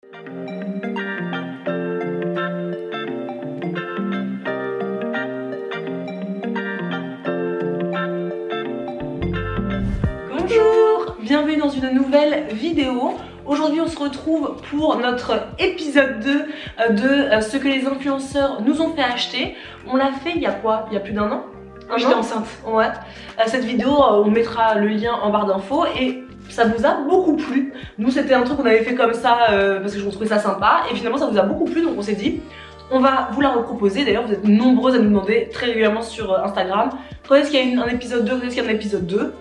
Bonjour, bienvenue dans une nouvelle vidéo. Aujourd'hui on se retrouve pour notre épisode 2 de ce que les influenceurs nous ont fait acheter. On l'a fait il y a quoi? Il y a plus d'un an? J'étais enceinte. Ouais. Cette vidéo, on mettra le lien en barre d'infos et ça vous a beaucoup plu. Nous c'était un truc qu'on avait fait comme ça parce que je trouvais ça sympa et finalement ça vous a beaucoup plu, donc on s'est dit on va vous la reproposer. D'ailleurs vous êtes nombreuses à nous demander très régulièrement sur Instagram quand est-ce qu'il y a un épisode 2, quand est-ce qu'il y a un épisode 2.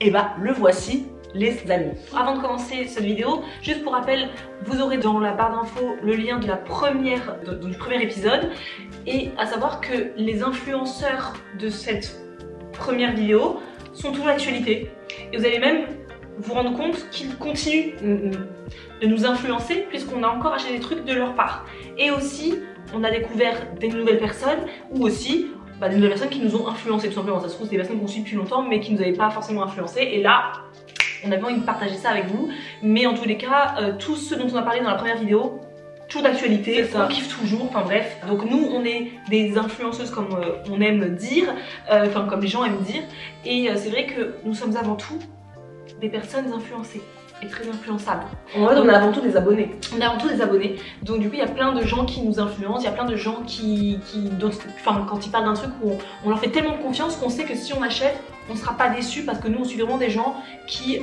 Et bah le voici les amis. Avant de commencer cette vidéo, juste pour rappel, vous aurez dans la barre d'infos le lien de la du premier épisode, et à savoir que les influenceurs de cette première vidéo sont toujours d'actualité, et vous allez même vous rendre compte qu'ils continuent de nous influencer puisqu'on a encore acheté des trucs de leur part, et aussi on a découvert des nouvelles personnes ou aussi des nouvelles personnes qui nous ont influencé tout simplement. Ça se trouve c'est des personnes qu'on suit depuis longtemps mais qui nous avaient pas forcément influencé, et là on avait envie de partager ça avec vous. Mais en tous les cas, tout ce dont on a parlé dans la première vidéo, toujours d'actualité, on kiffe toujours, enfin bref. Donc nous on est des influenceuses comme on aime dire, enfin comme les gens aiment dire, et c'est vrai que nous sommes avant tout des personnes influencées et très influençables. En vrai, on a avant tout des abonnés. On a avant tout des abonnés. Donc du coup il y a plein de gens qui nous influencent, il y a plein de gens quand ils parlent d'un truc où on leur fait tellement confiance qu'on sait que si on achète, on sera pas déçu parce que nous on suit vraiment des gens qui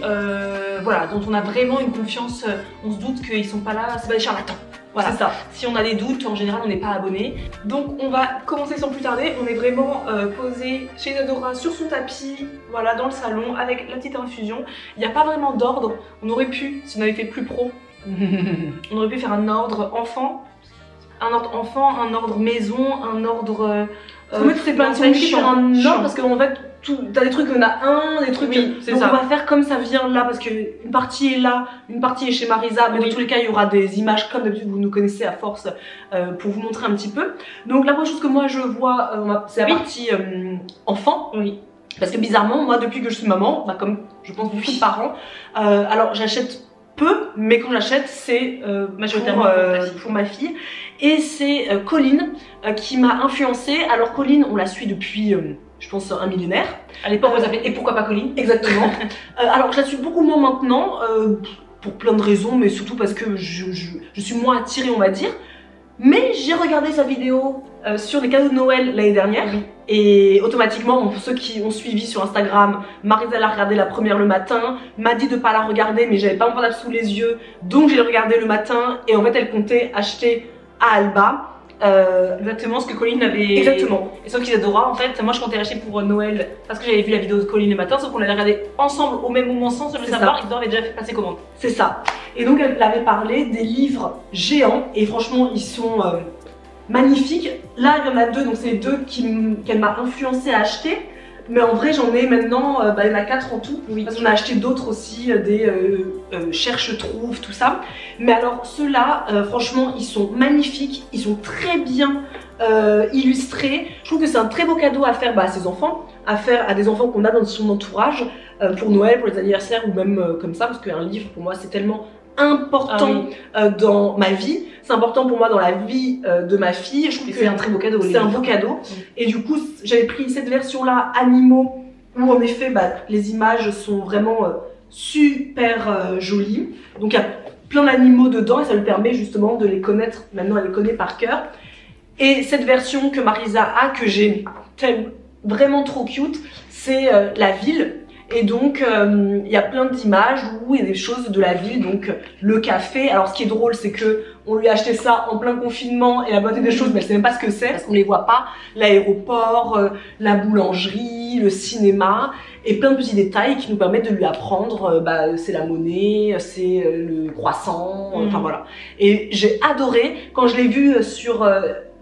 voilà, dont on a vraiment une confiance, on se doute qu'ils sont pas là, c'est pas des charlatans. Voilà, c'est ça. Si on a des doutes, en général on n'est pas abonné. Donc on va commencer sans plus tarder. On est vraiment posé chez Isadora sur son tapis, voilà, dans le salon avec la petite infusion. Il n'y a pas vraiment d'ordre. On aurait pu, si on avait fait plus pro, on aurait pu faire un ordre enfant, un ordre maison, un ordre c'est pas un ordre parce qu'en fait t'as des trucs, il y en a un, des trucs, oui, c'est donc ça. on va faire comme ça vient là parce que une partie est là, une partie est chez Marisa, mais dans tous les cas il y aura des images comme d'habitude, vous nous connaissez à force, pour vous montrer un petit peu. Donc la première chose que moi je vois, c'est la partie enfant. Oui. Parce que bizarrement, moi depuis que je suis maman, comme je pense beaucoup de parents, alors j'achète peu, mais quand j'achète c'est pour ma fille. Et c'est Colline qui m'a influencée. Alors Colline, on la suit depuis, je pense, un millénaire. À l'époque, vous avez Et pourquoi pas Colline? Exactement. Alors je la suis beaucoup moins maintenant, pour plein de raisons, mais surtout parce que je suis moins attirée, on va dire. Mais j'ai regardé sa vidéo sur les cadeaux de Noël l'année dernière. Oui. Et automatiquement, pour ceux qui ont suivi sur Instagram, Marisa l'a regardé la première le matin, m'a dit de pas la regarder, mais j'avais pas mon portable sous les yeux, donc j'ai regardé le matin. Et en fait, elle comptait acheter à Alba. Exactement ce que Colline avait. Exactement. Et sauf qu'Isadora, en fait, moi je comptais acheter pour Noël parce que j'avais vu la vidéo de Colline le matin, sauf qu'on l'avait regardé ensemble au même moment sans se le savoir. Isadora avait déjà fait passer commande. C'est ça. Et donc elle avait parlé des livres géants et franchement ils sont magnifiques. Là il y en a deux, donc c'est les deux qu'elle m'a influencé à acheter. Mais en vrai j'en ai maintenant, il y en a 4 en tout, oui. Parce qu'on a acheté d'autres aussi, des cherche-trouve, tout ça. Mais alors ceux-là, franchement ils sont magnifiques, ils sont très bien illustrés. Je trouve que c'est un très beau cadeau à faire à ses enfants, à faire à des enfants qu'on a dans son entourage, pour Noël, pour les anniversaires ou même comme ça, parce qu'un livre pour moi c'est tellement important dans ma vie, c'est important pour moi dans la vie de ma fille. Je trouve que c'est un très beau cadeau. C'est un beau cadeau. Et du coup, j'avais pris cette version-là animaux où en effet, les images sont vraiment super jolies. Donc il y a plein d'animaux dedans et ça lui permet justement de les connaître. Maintenant, elle les connaît par cœur. Et cette version que Marisa a, que j'ai vraiment trop cute, c'est la ville. Et donc il y a plein d'images où il y a des choses de la ville, donc le café. Alors ce qui est drôle, c'est que on lui a acheté ça en plein confinement et la beauté des choses, mais elle sait même pas ce que c'est parce qu'on les voit pas. L'aéroport, la boulangerie, le cinéma et plein de petits détails qui nous permettent de lui apprendre. C'est la monnaie, c'est le croissant, enfin voilà. Et j'ai adoré quand je l'ai vu sur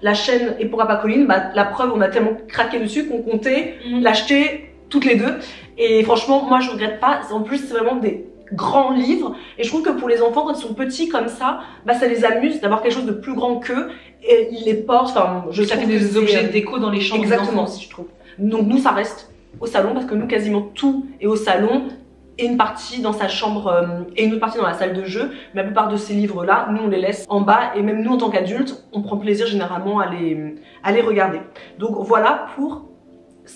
la chaîne Et pourquoi pas Colline. La preuve, on a tellement craqué dessus qu'on comptait l'acheter toutes les deux. Et franchement, moi je regrette pas. En plus, c'est vraiment des grands livres. Et je trouve que pour les enfants, quand ils sont petits comme ça, ça les amuse d'avoir quelque chose de plus grand qu'eux. Et ils les portent. Enfin, ça fait des objets déco dans les chambres des enfants aussi, je trouve. Donc nous, ça reste au salon parce que nous, quasiment tout est au salon. et une partie dans sa chambre et une autre partie dans la salle de jeu. Mais la plupart de ces livres-là, nous on les laisse en bas et même nous en tant qu'adultes, on prend plaisir généralement à les regarder. Donc voilà pour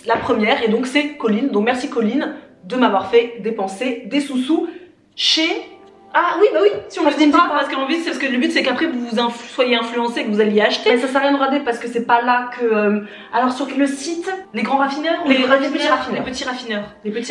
la première et donc c'est Colline. Donc merci Colline de m'avoir fait dépenser des sous-sous chez... Ah oui, bah oui, si on le dit pas, parce qu'en plus, le but c'est qu'après vous soyez influencé, que vous alliez acheter. Mais ça sert à rien de regarder parce que c'est pas là que... Alors sur le site... Les grands raffineurs, les petits raffineurs. Les petits raffineurs.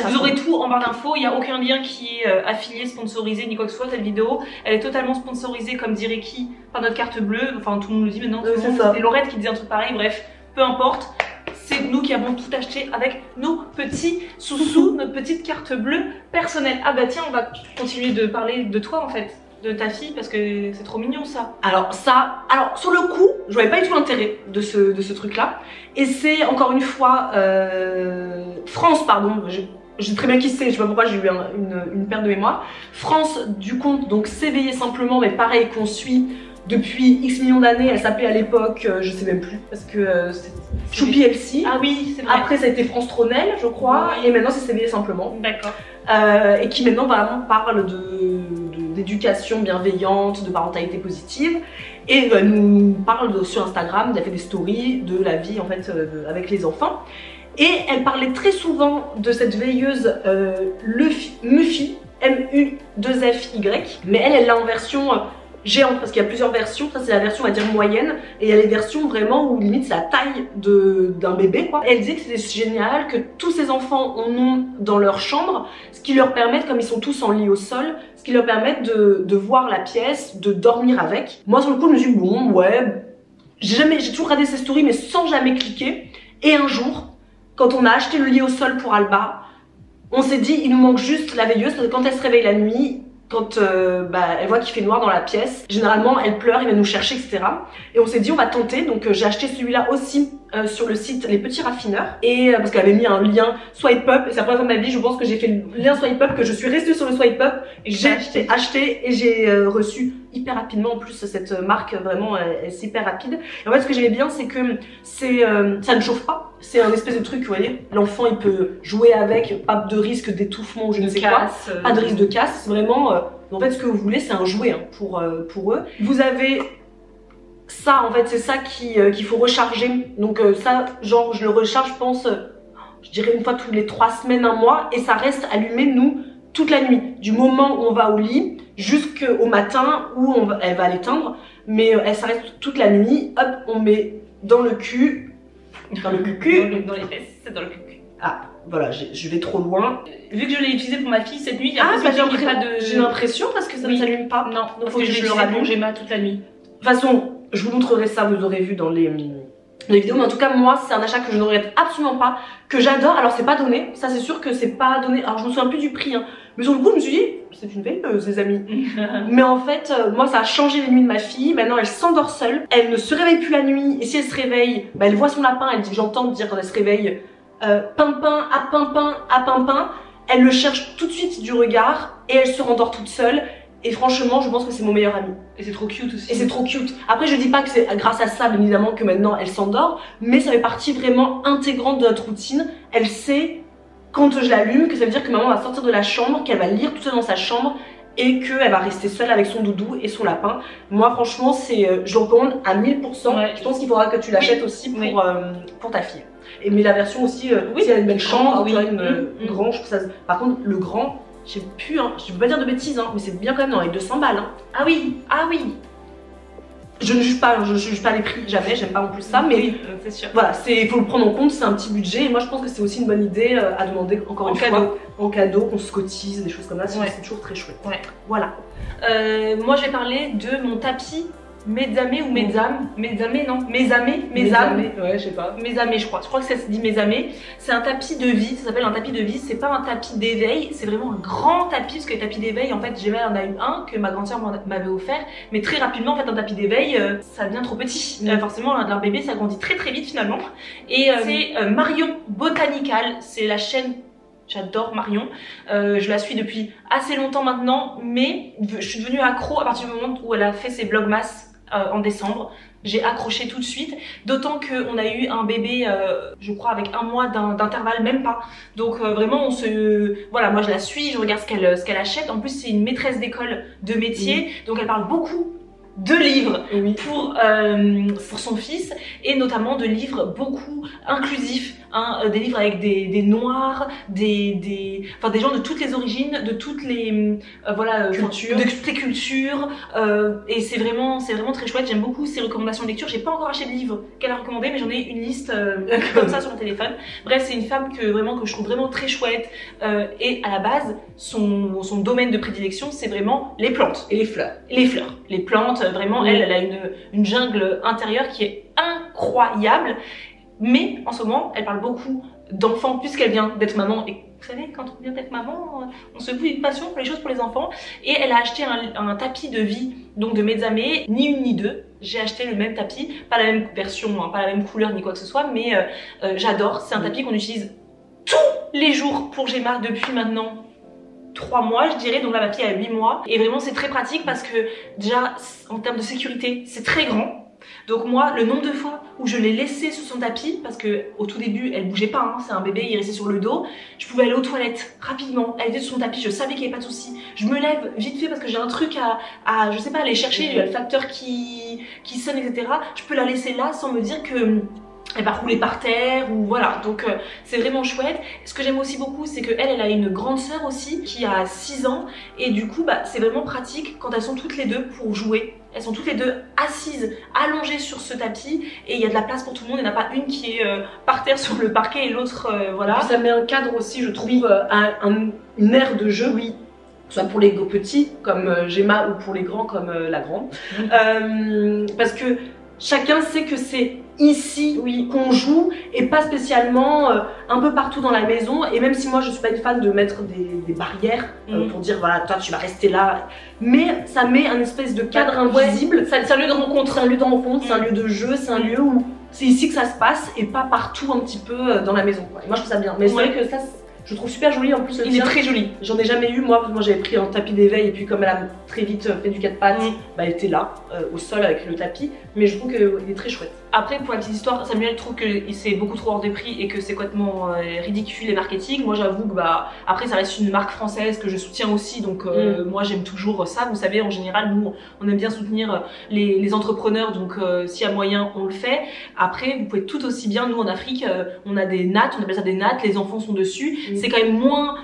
Vous aurez tout en barre d'infos, il n'y a aucun lien qui est affilié, sponsorisé, ni quoi que ce soit. Cette vidéo, elle est totalement sponsorisée, comme dirait qui, par notre carte bleue. Enfin, tout le monde le dit maintenant. C'était Laurette qui disait un truc pareil, bref, peu importe. C'est nous qui avons tout acheté avec nos petits sous-sous, notre petite carte bleue personnelle. Ah bah tiens, on va continuer de parler de toi en fait, de ta fille, parce que c'est trop mignon ça. Alors sur le coup, je voyais pas du tout l'intérêt de ce truc-là. Et c'est encore une fois France, pardon. Je sais très bien qui c'est, je sais pas pourquoi j'ai eu une perte de mémoire. France du compte, donc s'éveiller simplement, mais pareil qu'on suit depuis X millions d'années. Elle s'appelait à l'époque, je sais même plus, parce que c'est Choupi Elsie. Ah oui, c'est vrai. Après ça a été France Tronel, je crois, et maintenant c'est s'éveiller simplement. D'accord. Et qui maintenant vraiment parle d'éducation bienveillante, de parentalité positive. Et elle nous parle sur Instagram, elle a fait des stories de la vie en fait avec les enfants. Et elle parlait très souvent de cette veilleuse Muffy, M-U-2-F-Y, mais elle l'a en version géante parce qu'il y a plusieurs versions. Ça c'est la version on va dire moyenne et il y a les versions vraiment où limite c'est la taille d'un bébé quoi. Elle disait que c'était génial, que tous ces enfants en ont dans leur chambre, ce qui leur permet, comme ils sont tous en lit au sol, ce qui leur permet de voir la pièce, de dormir avec. Moi sur le coup je me suis dit bon ouais, j'ai toujours regardé ces stories mais sans jamais cliquer. Et un jour quand on a acheté le lit au sol pour Alba, on s'est dit il nous manque juste la veilleuse parce que quand elle se réveille la nuit, quand elle voit qu'il fait noir dans la pièce, généralement elle pleure, il va nous chercher, etc. Et on s'est dit on va tenter, donc j'ai acheté celui-là aussi sur le site Les Petits Raffineurs. Et parce qu'elle avait mis un lien swipe up, et c'est la première fois de ma vie je pense que j'ai fait le lien swipe up, que je suis restée sur le swipe up, et j'ai acheté et j'ai reçu hyper rapidement. En plus cette marque vraiment c'est hyper rapide. Et en fait ce que j'aimais bien c'est que ça ne chauffe pas. C'est un espèce de truc, vous voyez, l'enfant il peut jouer avec, pas de risque d'étouffement ou je ne sais quoi, pas de risque de casse, c'est vraiment, en fait ce que vous voulez c'est un jouet hein, pour eux. Vous avez ça en fait, c'est ça qu'il faut recharger, donc ça genre je le recharge je pense, je dirais une fois toutes les 3 semaines, un mois, et ça reste allumé nous toute la nuit, du moment où on va au lit jusqu'au matin où elle va l'éteindre, mais ça reste toute la nuit, hop on met dans le cul. Dans le cucu, dans les fesses, c'est dans le cucu. Ah, voilà, je vais trop loin. Vu que je l'ai utilisé pour ma fille cette nuit, j'ai l'impression parce que ça ne s'allume pas. Non, donc faut que je le rallume Gemma toute la nuit. De toute façon, je vous montrerai ça, vous aurez vu dans les vidéos, mais en tout cas moi c'est un achat que je ne regrette absolument pas, que j'adore. Alors c'est pas donné, ça c'est sûr que c'est pas donné, alors je me souviens plus du prix hein. Mais sur le coup je me suis dit c'est une veilleuse les amis. Mais en fait moi ça a changé les nuits de ma fille. Maintenant elle s'endort seule, elle ne se réveille plus la nuit, et si elle se réveille, elle voit son lapin, elle dit, j'entends dire quand elle se réveille pimpin à pimpin à pimpin, elle le cherche tout de suite du regard et elle se rendort toute seule. Et franchement, je pense que c'est mon meilleur ami. Et c'est trop cute aussi. Et c'est trop cute. Après, je dis pas que c'est grâce à ça, bien évidemment, que maintenant elle s'endort, mais ça fait partie vraiment intégrante de notre routine. Elle sait, quand je l'allume, que ça veut dire que maman va sortir de la chambre, qu'elle va lire toute seule dans sa chambre, et qu'elle va rester seule avec son doudou et son lapin. Moi, franchement, je le recommande à 1000%. Ouais. Je pense qu'il faudra que tu l'achètes aussi pour ta fille. Et mais la version aussi, si elle a une belle chambre, tu vois, une grande, je trouve ça... Par contre, le grand... Je sais plus, hein, je veux pas dire de bêtises, hein, mais c'est bien quand même dans les 200 balles. Hein. Ah oui, ah oui. Je ne juge pas, je juge pas les prix, jamais, j'aime pas en plus ça, mais oui, c'est sûr. Voilà, il faut le prendre en compte, c'est un petit budget, et moi je pense que c'est aussi une bonne idée à demander encore une fois en cadeau, qu'on se cotise, des choses comme ça, c'est toujours très chouette. Ouais. Voilà. Moi je vais parler de mon tapis Mésamé ou Mesdames, Mésamé non, Mésamé, ouais, je sais pas. Mésamé je crois que ça se dit Mésamé. C'est un tapis de vie, ça s'appelle un tapis de vie, c'est pas un tapis d'éveil, c'est vraiment un grand tapis, parce que les tapis d'éveil, en fait, Gemma en a eu un que ma grande sœur m'avait offert, mais très rapidement, en fait, un tapis d'éveil, ça devient trop petit. Forcément, d'un bébé, ça grandit très très vite finalement. Et c'est Marion Botanical, c'est la chaîne. J'adore Marion, je la suis depuis assez longtemps maintenant, mais je suis devenue accro à partir du moment où elle a fait ses vlogmas en décembre. J'ai accroché tout de suite, d'autant qu'on a eu un bébé, je crois, avec 1 mois d'intervalle, même pas. Donc vraiment, voilà, moi je la suis, je regarde ce qu'elle achète. En plus, c'est une maîtresse d'école de métier, donc elle parle beaucoup de livres pour son fils, et notamment de livres beaucoup inclusifs, hein, des livres avec des noirs, enfin des gens de toutes les origines, de toutes les cultures, de toutes les cultures, et c'est vraiment très chouette. J'aime beaucoup ses recommandations de lecture. J'ai pas encore acheté de livres qu'elle a recommandé, mais j'en ai une liste comme ça sur mon téléphone. Bref, c'est une femme que je trouve vraiment très chouette, et à la base son domaine de prédilection c'est vraiment les plantes et les fleurs. Les plantes, vraiment, elle a une jungle intérieure qui est incroyable. Mais en ce moment, elle parle beaucoup d'enfants puisqu'elle vient d'être maman. Et vous savez, quand on vient d'être maman, on se fout d'une passion pour les choses pour les enfants. Et elle a acheté un tapis de vie, donc de Mezame, ni une ni deux. J'ai acheté le même tapis, pas la même version, hein, pas la même couleur ni quoi que ce soit, mais j'adore. C'est un tapis qu'on utilise tous les jours pour Gemma depuis maintenant 3 mois, je dirais. Donc là, ma fille a 8 mois. Et vraiment, c'est très pratique parce que déjà, en termes de sécurité, c'est très grand. Donc moi, le nombre de fois où je l'ai laissée sous son tapis, parce que au tout début, elle bougeait pas, hein, c'est un bébé, il restait sur le dos, je pouvais aller aux toilettes rapidement, elle était sous son tapis, je savais qu'il n'y avait pas de souci. Je me lève vite fait parce que j'ai un truc à je sais pas, aller chercher, le facteur qui sonne, etc. Je peux la laisser là sans me dire que elle va rouler par terre ou voilà, donc c'est vraiment chouette. Ce que j'aime aussi beaucoup, c'est qu'elle a une grande sœur aussi qui a 6 ans, et du coup c'est vraiment pratique quand elles sont toutes les deux pour jouer. Elles sont toutes les deux assises, allongées sur ce tapis, et il y a de la place pour tout le monde. Il n'y en a pas une qui est par terre sur le parquet et l'autre voilà. Et puis ça met un cadre aussi, je trouve, une aire de jeu, soit pour les petits comme Gemma ou pour les grands comme la grande, parce que chacun sait que c'est ici qu'on joue et pas spécialement un peu partout dans la maison. Et même si moi je suis pas une fan de mettre des barrières pour dire voilà, toi tu vas rester là, mais ça met un espèce de cadre invisible. C'est un lieu de rencontre, c'est un lieu de rencontre, c'est un lieu de jeu, c'est un lieu où c'est ici que ça se passe et pas partout un petit peu dans la maison, quoi. Et moi je trouve ça bien, mais c'est vrai que ça je trouve super joli. En plus, il est très joli. J'en ai jamais eu moi j'avais pris un tapis d'éveil et puis comme elle a très vite fait du 4 pattes, elle était là au sol avec le tapis, mais je trouve qu'il est très chouette. Après, pour la petite histoire, Samuel trouve que c'est beaucoup trop hors de prix et que c'est complètement ridicule les marketing. Moi j'avoue que après ça reste une marque française que je soutiens aussi, donc moi j'aime toujours ça. Vous savez, en général nous on aime bien soutenir les entrepreneurs, donc s'il y a moyen on le fait. Après vous pouvez tout aussi bien, nous en Afrique on a des nattes, on appelle ça des nattes, les enfants sont dessus. C'est quand même moins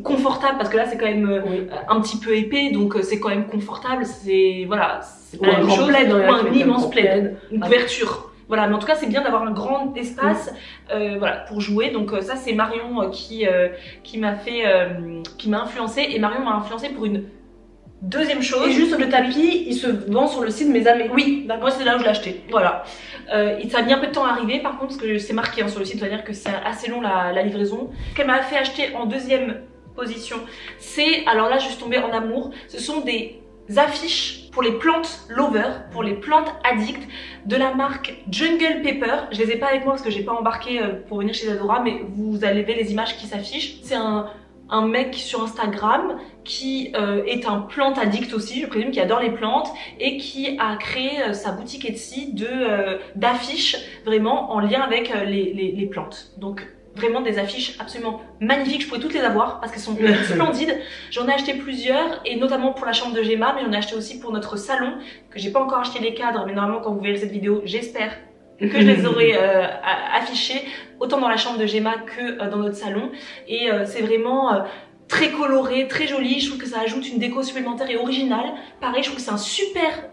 confortable parce que là c'est quand même un petit peu épais, donc c'est quand même confortable, c'est voilà, c'est pas la même chose, plaid, ou un immense plaid, une couverture. Voilà, mais en tout cas c'est bien d'avoir un grand espace voilà, pour jouer. Donc ça c'est Marion qui m'a influencée, et Marion m'a influencée pour une deuxième chose. Et juste le tapis, il se vend sur le site Mezame. Oui, moi c'est là où je l'ai acheté. Voilà. Ça a mis un peu de temps à arriver par contre, parce que c'est marqué hein, sur le site, c'est-à-dire que c'est assez long la livraison. Ce qu'elle m'a fait acheter en deuxième position, c'est, alors là je suis tombée en amour, ce sont des affiches pour les plantes lovers, pour les plantes addicts, de la marque Jungle Pepper. Je les ai pas avec moi parce que j'ai pas embarqué pour venir chez Adora, mais vous allez voir les images qui s'affichent. C'est un mec sur Instagram qui est un plante addict aussi, je présume, qui adore les plantes, et qui a créé sa boutique Etsy d'affiches vraiment en lien avec les plantes. Donc vraiment des affiches absolument magnifiques, je pourrais toutes les avoir parce qu'elles sont splendides. J'en ai acheté plusieurs, et notamment pour la chambre de Gemma, mais j'en ai acheté aussi pour notre salon, que j'ai pas encore acheté les cadres, mais normalement quand vous verrez cette vidéo, j'espère que je les aurai affichés, autant dans la chambre de Gemma que dans notre salon. Et c'est vraiment très coloré, très joli. Je trouve que ça ajoute une déco supplémentaire et originale. Pareil, je trouve que c'est un super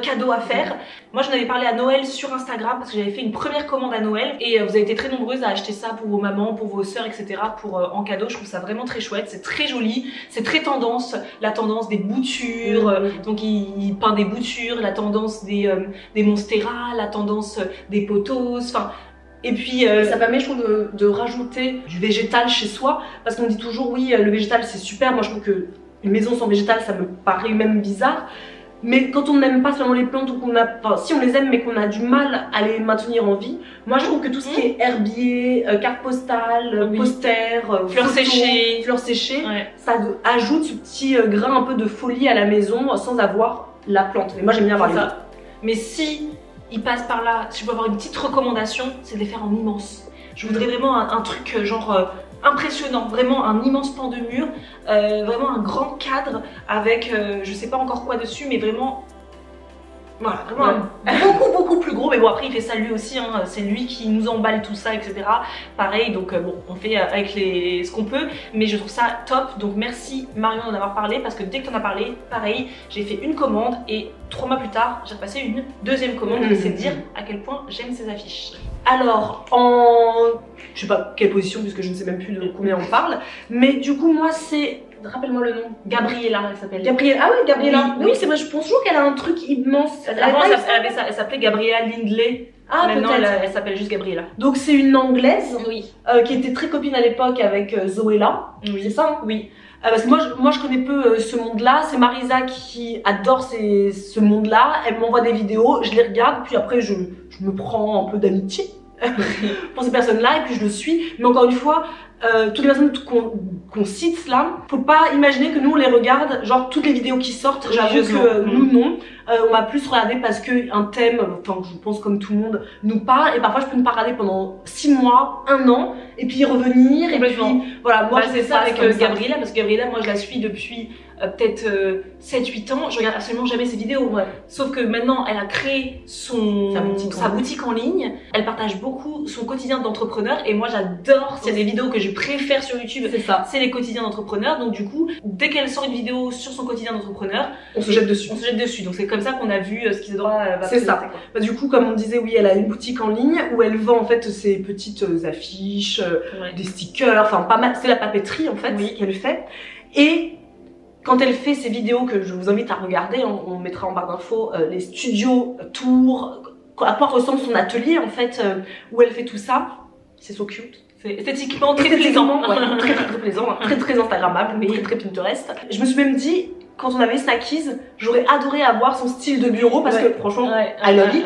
cadeau à faire. Moi j'en avais parlé à Noël sur Instagram parce que j'avais fait une première commande à Noël, et vous avez été très nombreuses à acheter ça pour vos mamans, pour vos sœurs, etc. en cadeau. Je trouve ça vraiment très chouette, c'est très joli, c'est très tendance, la tendance des boutures, donc il peint des boutures, la tendance des monstera, la tendance des potos, enfin. Et puis ça permet, je trouve, de rajouter du végétal chez soi, parce qu'on dit toujours oui le végétal c'est super. Moi je trouve que une maison sans végétal ça me paraît même bizarre. Mais quand on n'aime pas seulement les plantes, ou qu'on a, enfin si on les aime mais qu'on a du mal à les maintenir en vie, moi je trouve que tout ce qui est herbier, carte postale, poster, fleurs séchées, ça ajoute ce petit grain un peu de folie à la maison sans avoir la plante. Mais moi j'aime bien avoir les deux. Mais si ils passent par là, si je peux avoir une petite recommandation, c'est de les faire en immense. Je voudrais vraiment un truc genre impressionnant, vraiment un immense pan de mur, vraiment un grand cadre avec je sais pas encore quoi dessus, mais vraiment. Voilà, vraiment beaucoup plus gros, mais bon après il fait ça lui aussi, hein, c'est lui qui nous emballe tout ça, etc. Pareil, donc bon, on fait avec ce qu'on peut, mais je trouve ça top, donc merci Marion d'en avoir parlé, parce que dès que tu en as parlé, pareil, j'ai fait une commande et 3 mois plus tard, j'ai repassé une deuxième commande, et c'est dire à quel point j'aime ces affiches. Alors, je sais pas quelle position, puisque je ne sais même plus de combien on parle, mais du coup moi c'est... Rappelle-moi le nom. Gabriella, elle s'appelle. Gabriella, ah oui, Gabriella. Oui, c'est vrai, je pense toujours qu'elle a un truc immense. Avant, elle s'appelait Gabriella Lindley. Ah, maintenant, elle s'appelle juste Gabriella. Donc, c'est une anglaise oui. Qui était très copine à l'époque avec Zoella. Oui. C'est ça, hein? Oui. Parce que moi, je connais peu ce monde-là. C'est Marisa qui adore ce monde-là. Elle m'envoie des vidéos, je les regarde, puis après, je me prends un peu d'amitié pour ces personnes-là, et puis je le suis. Mais encore une fois, toutes les personnes qu'on cite là, faut pas imaginer que nous on les regarde, genre toutes les vidéos qui sortent, j'avoue que nous non, on va plus regarder parce que un thème, enfin je pense comme tout le monde, nous parle, et parfois je peux ne pas regarder pendant 6 mois, 1 an, et puis y revenir, et puis voilà, moi c'est ça avec Gabriella, parce que Gabriella, moi je la suis depuis peut-être 7-8 ans, je regarde absolument jamais ses vidéos, sauf que maintenant elle a créé sa boutique en ligne, elle partage beaucoup son quotidien d'entrepreneur, et moi j'adore, s'il y a des vidéos que je préfère sur YouTube, c'est les quotidiens d'entrepreneur, donc du coup, dès qu'elle sort une vidéo sur son quotidien d'entrepreneur, on se jette dessus. Donc c'est comme ça qu'on a vu ce qui se doit c'est ça. Bah, du coup, comme on disait, oui, elle a une boutique en ligne où elle vend en fait ses petites affiches, des stickers, enfin pas mal, c'est la papeterie en fait qu'elle fait. Et quand elle fait ces vidéos que je vous invite à regarder, on mettra en barre d'infos les studios tours, à quoi ressemble son atelier en fait, où elle fait tout ça. C'est so cute. C'est esthétiquement très plaisant. Très plaisant, très instagrammable, mais très Pinterest. Je me suis même dit, quand on avait Snackies, j'aurais adoré avoir son style de bureau parce que franchement, I love it.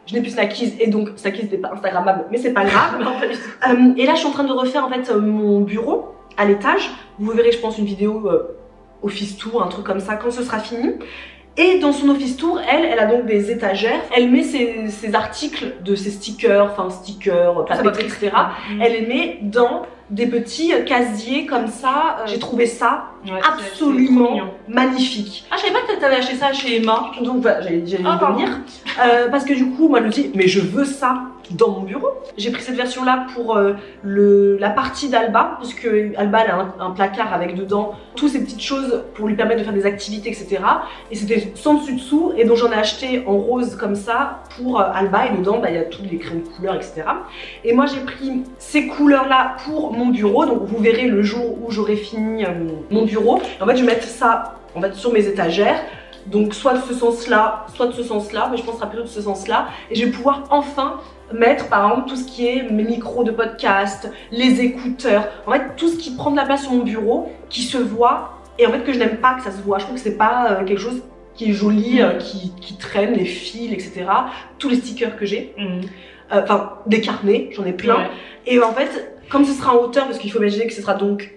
Je n'ai plus Snackies et donc Snackies n'était pas instagrammable, mais c'est pas grave. Non, pas du tout. Et là, je suis en train de refaire en fait mon bureau à l'étage. Vous verrez, je pense, une vidéo office tour, un truc comme ça, quand ce sera fini. Et dans son office tour, elle a donc des étagères. Elle met ses articles de ses stickers, papeterie, etc. Elle les met dans des petits casiers comme ça. J'ai trouvé ça absolument magnifique. Ah, je savais pas que tu avais acheté ça chez Emma. Donc voilà, j'allais y venir. Parce que du coup, moi je me dis, mais je veux ça dans mon bureau. J'ai pris cette version là pour la partie d'Alba, parce que Alba elle a un placard avec dedans toutes ces petites choses pour lui permettre de faire des activités, etc. Et c'était sans dessus dessous, et donc j'en ai acheté en rose comme ça pour Alba, et dedans il y a toutes les crèmes couleurs, etc. Et moi j'ai pris ces couleurs là pour mon bureau, donc vous verrez le jour où j'aurai fini mon bureau. Et en fait je vais mettre ça en fait sur mes étagères. Donc soit de ce sens-là, soit de ce sens-là, mais je pense que ce sera plutôt de ce sens-là. Et je vais pouvoir enfin mettre par exemple tout ce qui est mes micros de podcast, les écouteurs, en fait tout ce qui prend de la place sur mon bureau, qui se voit, et en fait que je n'aime pas que ça se voit. Je trouve que c'est pas quelque chose qui est joli, qui traîne, les fils, etc. Tous les stickers que j'ai, enfin des carnets, j'en ai plein. Et en fait, comme ce sera en hauteur, parce qu'il faut imaginer que ce sera donc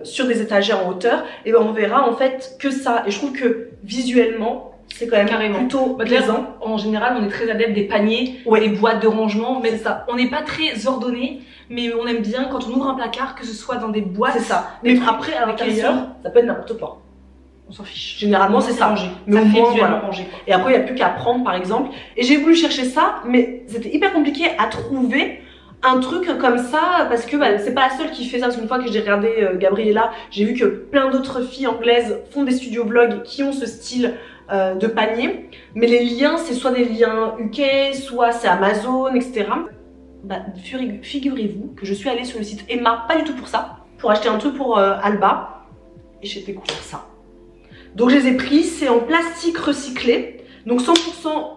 sur des étagères en hauteur, et ben on verra en fait que ça. Et je trouve que visuellement, c'est quand même plutôt plaisant. En général, on est très adepte des paniers, des boîtes de rangement, mais ça, on n'est pas très ordonné, mais on aime bien quand on ouvre un placard que ce soit dans des boîtes. C'est ça. Mais après, à l'intérieur, ça peut être n'importe quoi. On s'en fiche. Généralement, c'est ça. Rangé. Mais ça au fait moins, visuellement rangé. Et après, il n'y a plus qu'à prendre, par exemple. Et j'ai voulu chercher ça, mais c'était hyper compliqué à trouver un truc comme ça, parce que c'est pas la seule qui fait ça. Parce qu'une fois que j'ai regardé Gabriella, j'ai vu que plein d'autres filles anglaises font des studio vlogs qui ont ce style de panier, mais les liens c'est soit des liens UK, soit c'est Amazon, etc. Figurez-vous que je suis allée sur le site Emma, pas du tout pour ça, pour acheter un truc pour Alba, et j'ai découvert ça. Donc je les ai pris, c'est en plastique recyclé, donc 100%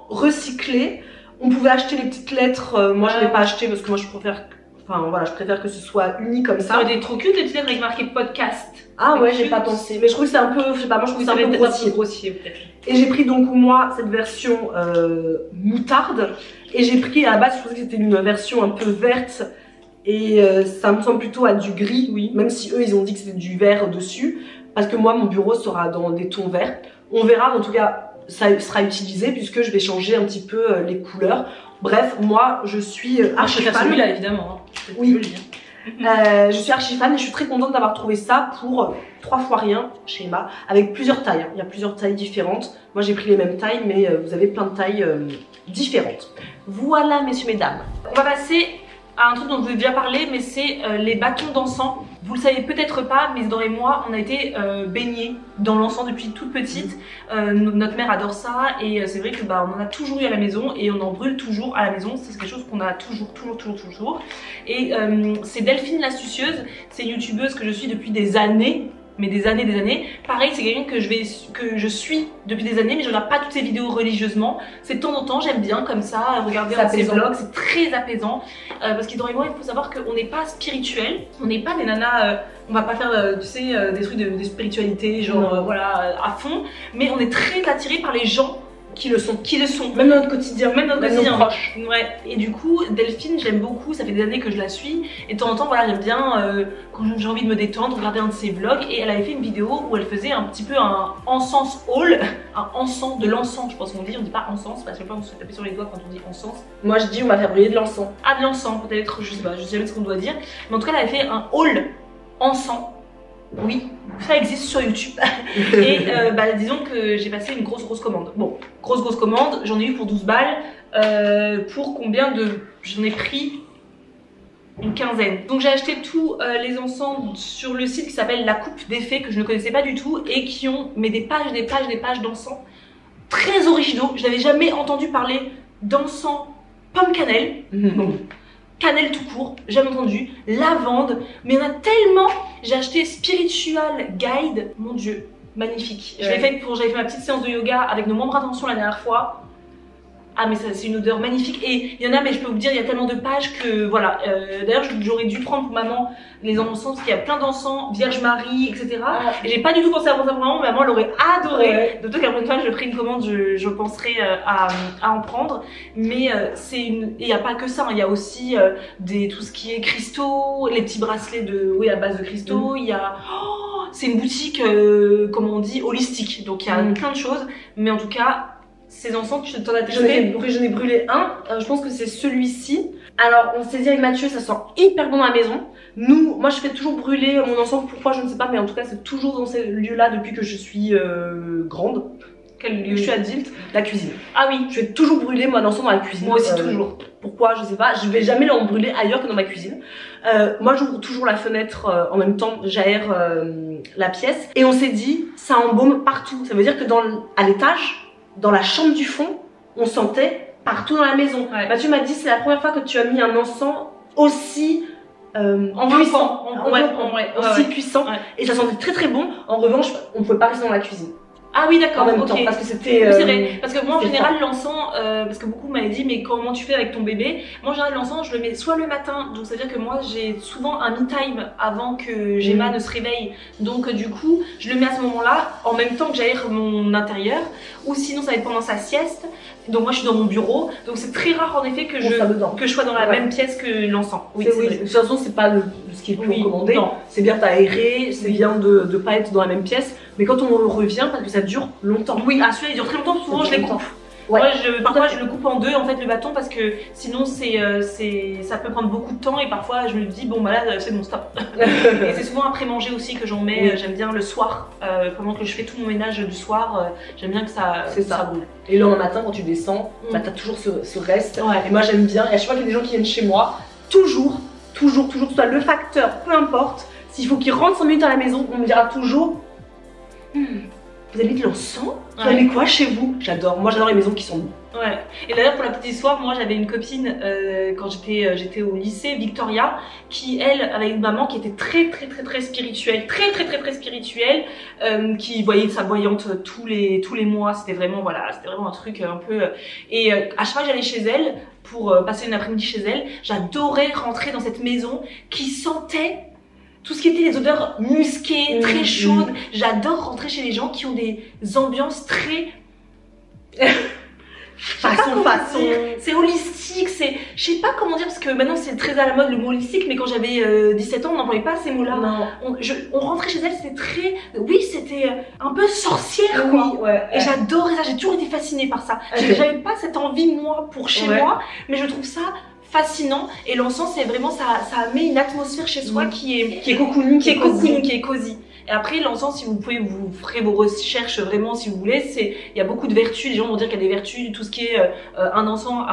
recyclé. On pouvait acheter les petites lettres, moi je l'ai pas acheté parce que moi je préfère que ce soit uni comme ça. Ça aurait été trop cute les petites lettres avec marqué podcast. Ah ouais, j'ai pas pensé, mais je trouve que c'est un peu, je sais pas, moi je trouve que c'est un peu grossier peut-être. Et j'ai pris donc moi cette version moutarde, et j'ai pris à la base, je pensais que c'était une version un peu verte, et ça me semble plutôt à du gris, même si eux ils ont dit que c'était du vert dessus, parce que moi mon bureau sera dans des tons verts. On verra, en tout cas ça sera utilisé puisque je vais changer un petit peu les couleurs. Bref, moi je suis archi fan. Celui-là évidemment. Hein. Oui. Je suis archi fan et je suis très contente d'avoir trouvé ça pour 3 fois rien chez Emma, avec plusieurs tailles. Hein. Il y a plusieurs tailles différentes. Moi j'ai pris les mêmes tailles, mais vous avez plein de tailles différentes. Voilà, messieurs, mesdames. On va passer à un truc dont je vous ai déjà parlé, mais c'est les bâtons d'encens. Vous le savez peut-être pas, mais Isidore et moi, on a été baignés dans l'encens depuis toute petite. Notre mère adore ça et c'est vrai que on en a toujours eu à la maison et on en brûle toujours à la maison. C'est quelque chose qu'on a toujours. Et c'est Delphine l'astucieuse, c'est une youtubeuse que je suis depuis des années. Mais des années. Pareil, c'est quelqu'un que je suis depuis des années, mais je regarde pas toutes ses vidéos religieusement. C'est de temps en temps, j'aime bien comme ça, regarder un de ses vlogs, c'est très apaisant. Parce qu'Isidore et moi, il faut savoir qu'on n'est pas spirituel, on n'est pas des nanas, on va pas faire, tu sais, des trucs de spiritualité, genre voilà, à fond. Mais on est très attirés par les gens qui le sont. Même dans notre quotidien, même dans notre quotidien proche. Ouais. Et du coup, Delphine, j'aime beaucoup, ça fait des années que je la suis. Et de temps en temps, voilà, j'aime bien, quand j'ai envie de me détendre, regarder un de ses vlogs. Et elle avait fait une vidéo où elle faisait un petit peu un encens haul, un encens, de l'encens, je pense qu'on dit pas encens, parce que on se fait taper sur les doigts quand on dit encens. Moi je dis on va faire brûler de l'encens. Ah, de l'encens, peut-être, je sais pas ce qu'on doit dire. Mais en tout cas, elle avait fait un haul encens. Oui, ça existe sur YouTube. Et disons que j'ai passé une grosse commande. Bon, grosse commande, j'en ai eu pour 12 balles. Pour combien de... J'en ai pris une quinzaine. Donc j'ai acheté tous les encens sur le site qui s'appelle La Coupe des Fées, que je ne connaissais pas du tout, et qui ont des pages d'encens très originaux. Je n'avais jamais entendu parler d'encens pomme cannelle. Donc, cannelle tout court, jamais entendu, lavande, mais il y en a tellement. J'ai acheté Spiritual Guide, mon dieu, magnifique. J'avais fait ma petite séance de yoga avec nos membres attention la dernière fois. Ah mais c'est une odeur magnifique et il y en a, mais je peux vous dire, il y a tellement de pages que voilà. D'ailleurs j'aurais dû prendre pour maman les encens parce qu'il y a plein d'encens, Vierge Marie, etc. Et j'ai pas du tout pensé à ça pour maman, mais maman l'aurait adoré. Ouais. D'autant qu'après une fois je ferai une commande, je penserai à en prendre. Mais il n'y a pas que ça, il y a aussi tout ce qui est cristaux, les petits bracelets à base de cristaux. Il y a c'est une boutique comment on dit, holistique. Donc il y a plein de choses, mais en tout cas ces encens, tu t'en as testé? J'en ai brûlé un, je pense que c'est celui-ci. Alors on s'est dit avec Mathieu, ça sent hyper bon dans la maison. Moi je fais toujours brûler mon encens, pourquoi je ne sais pas, mais en tout cas c'est toujours dans ces lieux-là depuis que je suis grande. Quel lieu? Je suis adulte, la cuisine. Ah oui, je fais toujours brûler mon encens dans la cuisine. Moi aussi toujours. Pourquoi? Je sais pas, je vais jamais l'en brûler ailleurs que dans ma cuisine. Moi j'ouvre toujours la fenêtre en même temps, j'aère la pièce. Et on s'est dit, ça embaume partout. Ça veut dire que à l'étage, dans la chambre du fond, on sentait partout dans la maison. Ouais. Mathieu m'a dit, c'est la première fois que tu as mis un encens aussi puissant. Aussi puissant. Ouais. Et ça sentait très très bon. En revanche, on ne pouvait pas rester dans la cuisine. Ah oui, d'accord, en même temps, parce que c'était... c'est vrai, parce que moi en général l'encens, parce que beaucoup m'avaient dit mais comment tu fais avec ton bébé? Moi en général l'encens je le mets soit le matin, donc ça veut dire que moi j'ai souvent un me-time avant que Gemma ne se réveille, donc du coup je le mets à ce moment-là, en même temps que j'aère mon intérieur, ou sinon ça va être pendant sa sieste, donc moi je suis dans mon bureau, donc c'est très rare en effet que je sois dans la même pièce que l'encens. Oui, de toute façon c'est pas ce qui est plus recommandé, c'est bien d'aérer, c'est bien de pas être dans la même pièce. Mais quand on revient, parce que ça dure longtemps. Oui, celui-là il dure très longtemps, souvent je les coupe. Ouais. Parfois je le coupe en deux en fait le bâton parce que sinon ça peut prendre beaucoup de temps et parfois je me dis bon bah là c'est bon stop. Et c'est souvent après manger aussi que j'en mets, j'aime bien le soir, pendant que je fais tout mon ménage du soir, j'aime bien que ça brûle. Et le lendemain matin quand tu descends, t'as toujours ce reste. Ouais. Et moi j'aime bien, et à chaque fois qu'il y a des gens qui viennent chez moi, toujours, soit le facteur, peu importe, s'il faut qu'ils rentrent 5 minutes à la maison, on me dira toujours vous avez mis de l'encens? Vous avez mis quoi chez vous? J'adore, moi j'adore les maisons qui sont bonnes. Ouais, et d'ailleurs pour la petite histoire, moi j'avais une copine quand j'étais au lycée, Victoria, qui elle avait une maman qui était très spirituelle, très spirituelle, qui voyait sa voyante tous les mois, c'était vraiment un truc un peu... Et à chaque fois que j'allais chez elle, pour passer une après-midi chez elle, j'adorais rentrer dans cette maison qui sentait tout ce qui était les odeurs musquées, très chaudes. J'adore rentrer chez les gens qui ont des ambiances très... Faciles. façon. C'est holistique, je sais pas comment dire, parce que maintenant c'est très à la mode le mot holistique, mais quand j'avais 17 ans, on n'employait pas ces mots-là. On rentrait chez elle, c'était très, oui, c'était un peu sorcière, quoi. Oui, ouais. Et j'adorais ça, j'ai toujours été fascinée par ça. J'avais pas cette envie, moi, pour chez moi, mais je trouve ça fascinant. Et l'encens, c'est vraiment, ça met une atmosphère chez soi qui est cocooning, qui est cosy. Et après, l'encens, si vous pouvez, vous ferez vos recherches vraiment si vous voulez, il y a beaucoup de vertus, les gens vont dire qu'il y a des vertus, tout ce qui est un encens,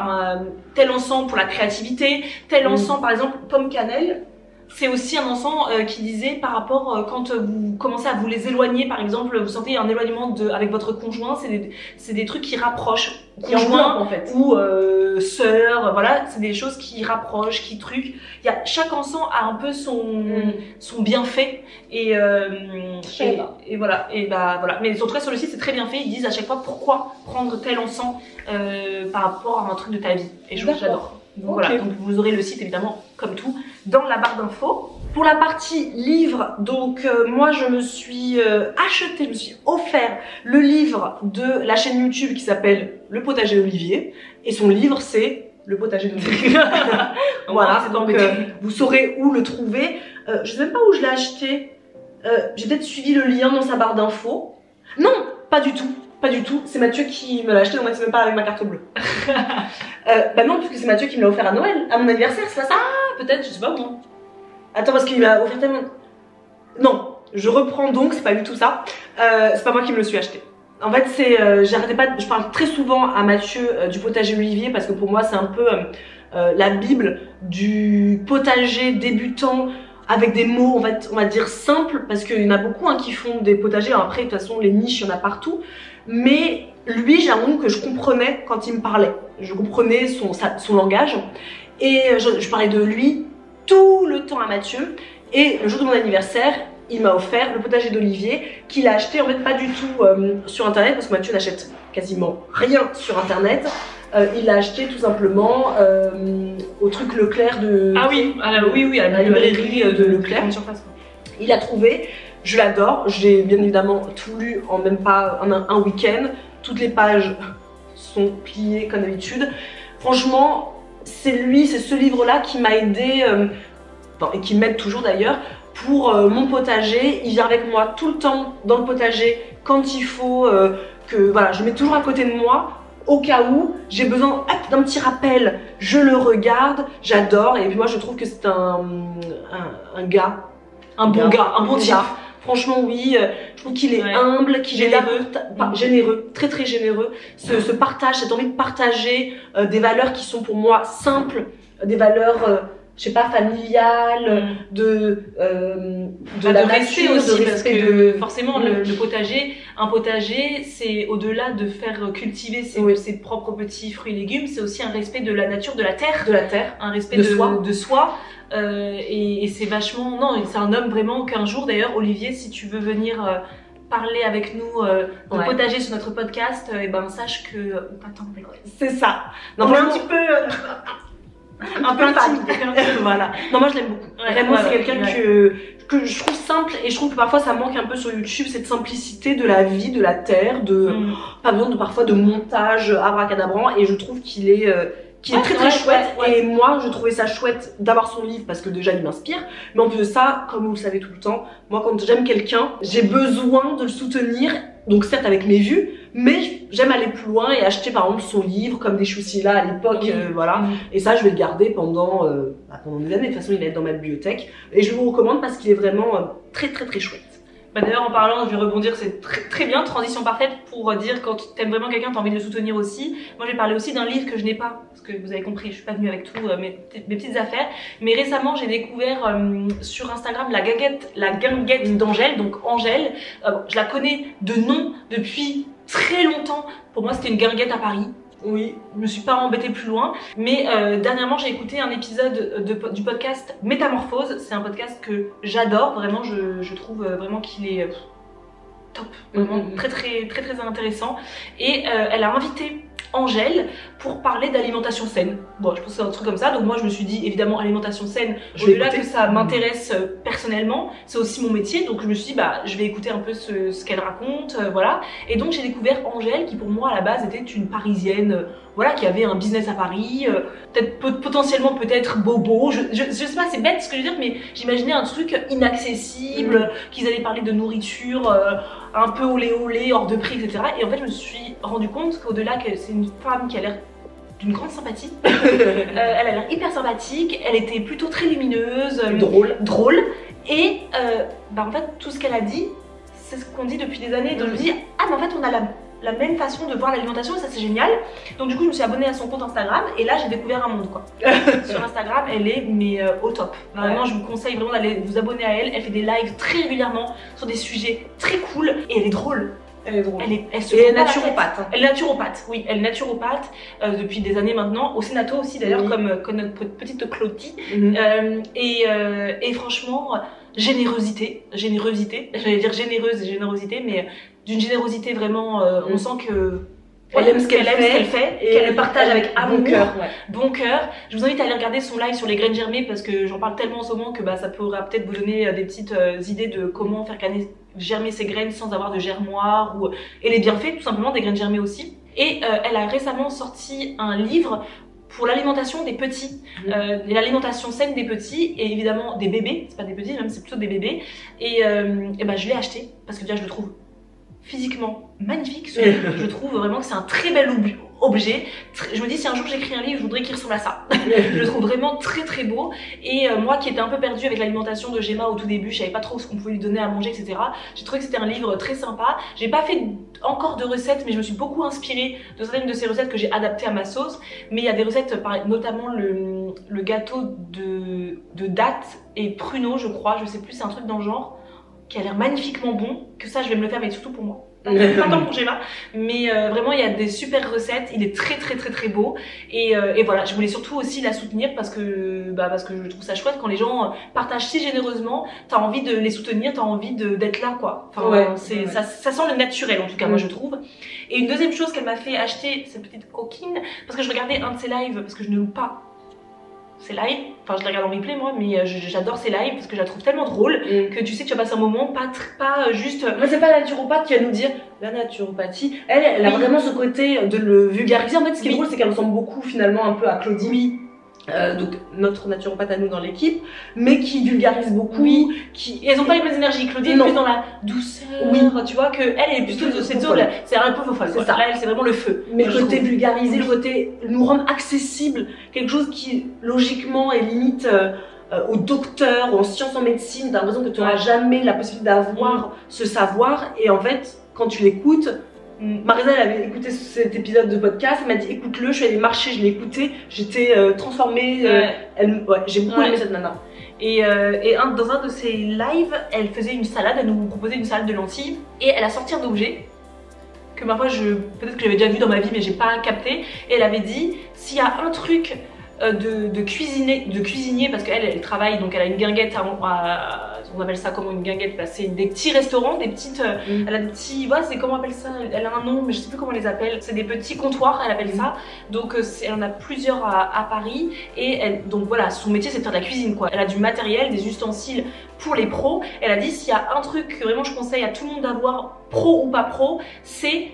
tel encens pour la créativité, tel encens, par exemple, pomme cannelle. C'est aussi un encens qui disait par rapport quand vous commencez à vous les éloigner, par exemple, vous sentez un éloignement avec votre conjoint, c'est des trucs qui rapprochent. Conjoint en fait. Ou sœur, voilà, c'est des choses qui rapprochent, qui truquent. Chaque encens a un peu son bienfait et voilà. Et bah voilà. Mais en tout cas sur le site c'est très bien fait. Ils disent à chaque fois pourquoi prendre tel encens par rapport à un truc de ta vie. Et j'adore. Donc voilà, donc vous aurez le site évidemment comme tout dans la barre d'infos. Pour la partie livre, donc moi je me suis offert le livre de la chaîne YouTube qui s'appelle Le Potager d'Olivier et son livre c'est Le Potager d'Olivier. Voilà, donc vous saurez où le trouver. Je sais même pas où je l'ai acheté. J'ai peut-être suivi le lien dans sa barre d'infos. Non, pas du tout. Pas du tout, c'est Mathieu qui me l'a acheté, donc c'est même pas avec ma carte bleue. Bah non, puisque c'est Mathieu qui me l'a offert à Noël, à mon anniversaire, c'est pas ça? Ah, peut-être, je sais pas moi. Attends, parce qu'il m'a offert tellement... Non, je reprends donc, c'est pas du tout ça. C'est pas moi qui me le suis acheté. En fait, je parle très souvent à Mathieu du potager Olivier, parce que pour moi, c'est un peu la bible du potager débutant, avec des mots, on va dire simples, parce qu'il y en a beaucoup qui font des potagers. Alors après, de toute façon, les niches, il y en a partout. Mais lui, j'avoue que je comprenais quand il me parlait. Je comprenais son langage. Et je parlais de lui tout le temps à Mathieu. Et le jour de mon anniversaire, il m'a offert le potager d'Olivier, qu'il a acheté en fait pas du tout sur internet, parce que Mathieu n'achète quasiment rien sur internet. Il l'a acheté tout simplement au truc Leclerc de... Ah oui, à la librairie de Leclerc. Il a trouvé, je l'adore, j'ai bien évidemment tout lu en même pas un week-end. Toutes les pages sont pliées comme d'habitude. Franchement, c'est ce livre-là qui m'a aidé, et qui m'aide toujours d'ailleurs, pour mon potager. Il vient avec moi tout le temps dans le potager quand il faut, voilà, je le mets toujours à côté de moi. Au cas où j'ai besoin d'un petit rappel, je le regarde, j'adore. Et puis moi je trouve que c'est un bon type. Franchement oui, je trouve qu'il est humble, qu'il est généreux, très très généreux. Ce partage, cette envie de partager des valeurs qui sont pour moi simples, des valeurs je sais pas, familiale, de la respect aussi, parce que forcément le potager, un potager, c'est au-delà de faire cultiver ses propres petits fruits et légumes, c'est aussi un respect de la nature, de la terre, un respect de soi. Et c'est vachement, non, c'est un homme vraiment qu'un jour d'ailleurs, Olivier, si tu veux venir parler avec nous de potager sur notre podcast, et ben sache que on t'attend. C'est ça. Non, un petit peu un peu intime. Voilà. Non, moi je l'aime beaucoup. Vraiment, c'est quelqu'un que je trouve simple, et je trouve que parfois ça manque un peu sur YouTube, cette simplicité de la vie, de la terre, pas besoin parfois de montage abracadabrant, et je trouve qu'il est très très chouette. Et moi je trouvais ça chouette d'avoir son livre parce que déjà il m'inspire, mais en plus de ça, comme vous le savez tout le temps, moi quand j'aime quelqu'un, j'ai besoin de le soutenir, donc certes avec mes vues, mais j'aime aller plus loin et acheter par exemple son livre comme des Choussila à l'époque, voilà. Et ça je vais le garder pendant des années. De toute façon il est dans ma bibliothèque et je vous recommande parce qu'il est vraiment très très très chouette. Bah d'ailleurs en parlant, je vais rebondir, c'est très bien, transition parfaite pour dire quand t'aimes vraiment quelqu'un, t'as envie de le soutenir aussi. Moi je vais parler aussi d'un livre que je n'ai pas, parce que vous avez compris, je suis pas venue avec tout mes petites affaires, mais récemment j'ai découvert sur Instagram la guinguette d'Angèle, donc Angèle, je la connais de nom depuis très longtemps. Pour moi c'était une guinguette à Paris. Oui, je me suis pas embêtée plus loin, mais dernièrement j'ai écouté un épisode du podcast Métamorphose. C'est un podcast que j'adore, vraiment je trouve vraiment qu'il est top, vraiment très intéressant. Et elle a invité Angèle pour parler d'alimentation saine. Bon, je pense que c'est un truc comme ça, donc moi je me suis dit évidemment alimentation saine, au-delà que ça m'intéresse personnellement, c'est aussi mon métier, donc je me suis dit bah je vais écouter un peu ce qu'elle raconte, voilà. Et donc j'ai découvert Angèle qui pour moi à la base était une Parisienne, voilà, qui avait un business à Paris, peut-être potentiellement peut-être bobo, je sais pas, c'est bête ce que je veux dire, mais j'imaginais un truc inaccessible, qu'ils allaient parler de nourriture un peu olé hors de prix, etc. Et en fait je me suis rendu compte qu'au-delà que c'est une femme qui a l'air d'une grande sympathie, elle a l'air hyper sympathique, elle était plutôt très lumineuse, drôle, et bah en fait tout ce qu'elle a dit, c'est ce qu'on dit depuis des années, donc je me dis ah mais en fait on a la même façon de voir l'alimentation et ça c'est génial. Donc du coup je me suis abonnée à son compte Instagram et là j'ai découvert un monde quoi. Sur Instagram elle est mais au top. Vraiment je vous conseille vraiment d'aller vous abonner à elle. Elle fait des lives très régulièrement sur des sujets très cool et elle est drôle. Elle est drôle. Elle est naturopathe. Elle est naturopathe, oui, elle est naturopathe depuis des années maintenant, au Sénato aussi d'ailleurs, comme notre petite Clotilde. Et franchement, générosité, j'allais dire généreuse et générosité, mais d'une générosité vraiment, on sent que elle aime ce qu'elle fait, et qu'elle le partage avec amour, bon cœur. Je vous invite à aller regarder son live sur les graines germées parce que j'en parle tellement en ce moment que bah, ça pourra peut-être vous donner des petites idées de comment faire germer ses graines sans avoir de germoire et les bienfaits tout simplement des graines germées aussi. Et elle a récemment sorti un livre pour l'alimentation des petits, l'alimentation saine des petits et évidemment des bébés, c'est pas des petits même c'est plutôt des bébés, et bah, je l'ai acheté parce que déjà je le trouve physiquement magnifique, je trouve vraiment que c'est un très bel objet. Je me dis si un jour j'écris un livre je voudrais qu'il ressemble à ça. Je le trouve vraiment très beau et moi qui étais un peu perdue avec l'alimentation de Gemma au tout début, je savais pas trop ce qu'on pouvait lui donner à manger etc. J'ai trouvé que c'était un livre très sympa. J'ai pas fait encore de recettes mais je me suis beaucoup inspirée de certaines de ces recettes que j'ai adaptées à ma sauce, mais il y a des recettes notamment le gâteau de dattes et pruneaux je crois, je sais plus, c'est un truc dans le genre qui a l'air magnifiquement bon, que ça je vais me le faire mais surtout pour moi. Pas tant pour Gemma, mais vraiment il y a des super recettes, il est très beau et voilà, je voulais surtout aussi la soutenir parce que je trouve ça chouette quand les gens partagent si généreusement, t'as envie de les soutenir, t'as envie d'être là quoi. Enfin, ça sent le naturel en tout cas moi je trouve. Et une deuxième chose qu'elle m'a fait acheter cette petite coquine, parce que je regardais un de ses lives, parce que je ne loue pas ses lives, enfin je les regarde en replay moi, mais j'adore ses lives parce que je la trouve tellement drôle que tu sais que tu vas passer un moment pas juste... Moi c'est pas la naturopathe qui va nous dire la naturopathie, elle a vraiment ce côté de le vulgariser. En fait ce qui est drôle c'est qu'elle ressemble beaucoup finalement un peu à Claudie, donc notre naturopathe à nous dans l'équipe, mais qui vulgarise beaucoup, et elles ont pas les mêmes énergies. Claudie est plus dans la douceur, tu vois, que elle est plutôt de cette zone, c'est un peu folle, c'est ça. Là elle c'est vraiment le feu. Mais le côté vulgarisé, le côté nous rendre accessible, quelque chose qui logiquement est limite aux docteurs, en sciences en médecine, t'as l'impression que tu n'auras jamais la possibilité d'avoir ce savoir, et en fait quand tu l'écoutes, Marisa elle avait écouté cet épisode de podcast, elle m'a dit écoute-le, je suis allée marcher, je l'ai écouté, j'étais transformée, j'ai beaucoup aimé cette nana. Et dans un de ses lives, elle faisait une salade, elle nous proposait une salade de lentilles et elle a sorti un objet que ma foi peut-être que j'avais déjà vu dans ma vie mais j'ai pas capté, et elle avait dit s'il y a un truc de cuisinier parce qu'elle travaille, donc elle a une guinguette on appelle ça comment, une guinguette, bah, c'est des petits restaurants, des petites elle a des petits, voilà, c'est comment on appelle ça, elle a un nom mais je sais plus comment on les appelle, c'est des petits comptoirs elle appelle ça, donc elle en a plusieurs à Paris, et donc voilà, son métier c'est de faire de la cuisine quoi, elle a du matériel, des ustensiles pour les pros. Elle a dit s'il y a un truc que vraiment je conseille à tout le monde d'avoir, pro ou pas pro, c'est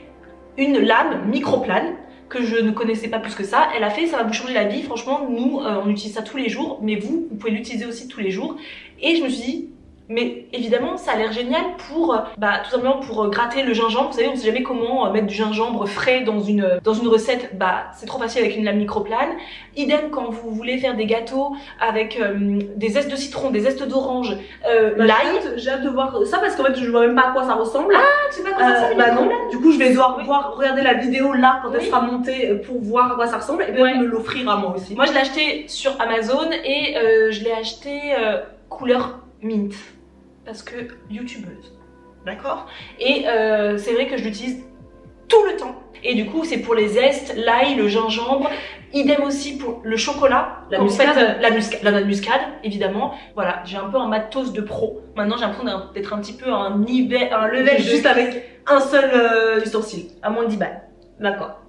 une lame microplane que je ne connaissais pas plus que ça. Elle a fait, ça va vous changer la vie, franchement nous on utilise ça tous les jours, mais vous pouvez l'utiliser aussi tous les jours. Et je me suis dit mais évidemment ça a l'air génial pour tout simplement pour gratter le gingembre. Vous savez, on sait jamais comment mettre du gingembre frais dans une recette, c'est trop facile avec une lame microplane. Idem quand vous voulez faire des gâteaux avec des zestes de citron, des zestes d'orange, l'ail. J'ai hâte de voir ça parce qu'en fait je vois même pas à quoi ça ressemble. Ah, tu sais pas à quoi ça ressemble? Non, du coup je vais devoir regarder la vidéo là quand elle sera montée pour voir à quoi ça ressemble et peut-être me l'offrir à moi aussi. Moi je l'ai acheté sur Amazon et je l'ai acheté couleur mint parce que youtubeuse, d'accord, et c'est vrai que je l'utilise tout le temps, et du coup c'est pour les zestes, l'ail, le gingembre, idem aussi pour le chocolat, la muscade évidemment. Voilà, j'ai un peu un matos de pro maintenant, j'ai l'impression d'être un petit peu à un level juste avec un seul ustensile à moins de 10 balles. D'accord.